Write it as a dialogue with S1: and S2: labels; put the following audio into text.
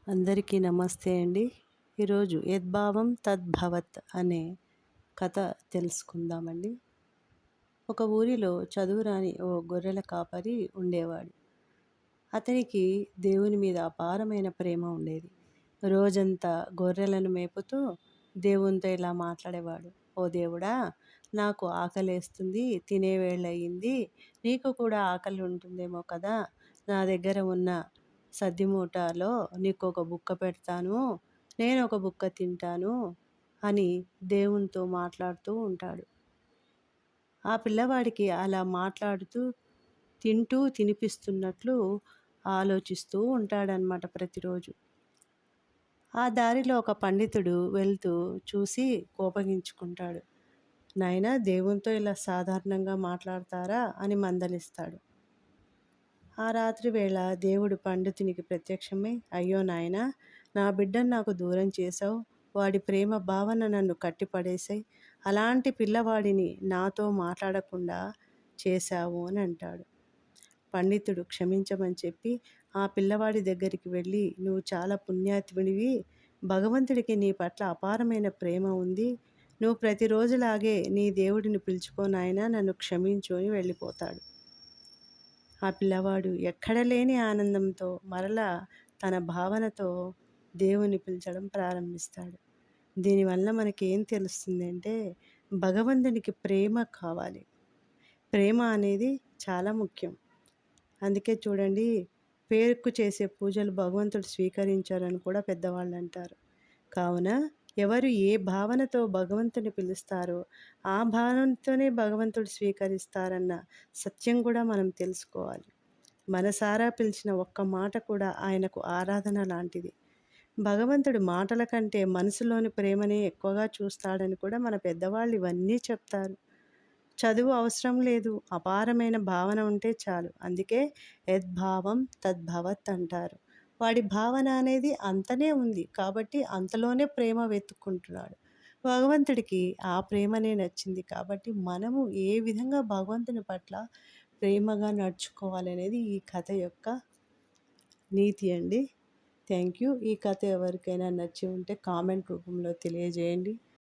S1: అందరికీ నమస్తే అండి. ఈరోజు యద్భావం తద్భవత్ అనే కథ తెలుసుకుందామండి. ఒక ఊరిలో చదువురాని ఓ గొర్రెల కాపరి ఉండేవాడు. అతనికి దేవుని మీద అపారమైన ప్రేమ ఉండేది. రోజంతా గొర్రెలను మేపుతూ దేవునితో ఇలా మాట్లాడేవాడు. ఓ దేవుడా, నాకు ఆకలేస్తుంది, తినే వేళయింది. నీకు కూడా ఆకలి ఉంటుందేమో కదా. నా దగ్గర ఉన్న సద్ది మూటలో నీకొక బుక్క పెడతాను. నేను ఒక బుక్క తింటాను అని దేవునితో మాట్లాడుతూ ఉంటాడు. ఆ పిల్లవాడికి అలా మాట్లాడుతూ తింటూ తినిపిస్తున్నట్లు ఆలోచిస్తూ ఉంటాడనమాట ప్రతిరోజు. ఆ దారిలో ఒక పండితుడు వెళ్తూ చూసి కోపగించుకుంటాడు. నాయనా, దేవునితో ఇలా సాధారణంగా మాట్లాడతారా అని మందలిస్తాడు. ఆ రాత్రి వేళ దేవుడు పండితునికి ప్రత్యక్షమై, అయ్యో నాయనా, నా బిడ్డను నాకు దూరం చేశావు. వాడి ప్రేమ భావన నన్ను కట్టిపడేశాయి. అలాంటి పిల్లవాడిని నాతో మాట్లాడకుండా చేశావు అని అంటాడు. పండితుడు క్షమించమని చెప్పి ఆ పిల్లవాడి దగ్గరికి వెళ్ళి, నువ్వు చాలా పుణ్యాత్ముడివి, భగవంతుడికి నీ పట్ల అపారమైన ప్రేమ ఉంది. నువ్వు ప్రతిరోజులాగే నీ దేవుడిని పిలుచుకో నాయనా, నన్ను క్షమించు అని వెళ్ళిపోతాడు. ఆ పిల్లవాడు ఎక్కడ లేని ఆనందంతో మరలా తన భావనతో దేవుని పిలిచడం ప్రారంభిస్తాడు. దీనివల్ల మనకేం తెలుస్తుందంటే, భగవంతునికి ప్రేమ కావాలి. ప్రేమ అనేది చాలా ముఖ్యం. అందుకే చూడండి, పేరుకు చేసే పూజలు భగవంతుడు స్వీకరించారని కూడా పెద్దవాళ్ళు అంటారు. కావున ఎవరు ఏ భావనతో భగవంతుని పిలుస్తారో ఆ భావనతోనే భగవంతుడు స్వీకరిస్తారన్న సత్యం కూడా మనం తెలుసుకోవాలి. మనసారా పిలిచిన ఒక్క మాట కూడా ఆయనకు ఆరాధన లాంటిది. భగవంతుడు మాటల కంటే మనసులోని ప్రేమనే ఎక్కువగా చూస్తాడని కూడా మన పెద్దవాళ్ళు ఇవన్నీ చెప్తారు. చదువు అవసరం లేదు, అపారమైన భావన ఉంటే చాలు. అందుకే యద్భావం తద్భవత్ అంటారు. వాడి భావన అనేది అంతనే ఉంది కాబట్టి అంతలోనే ప్రేమ వెతుక్కుంటున్నాడు. భగవంతుడికి ఆ ప్రేమనే నచ్చింది కాబట్టి మనము ఏ విధంగా భగవంతుని పట్ల ప్రేమగా నడుచుకోవాలనేది ఈ కథ యొక్క నీతి అండి. Thank you. ఈ కథ ఎవరికైనా నచ్చి ఉంటే కామెంట్ రూపంలో తెలియజేయండి.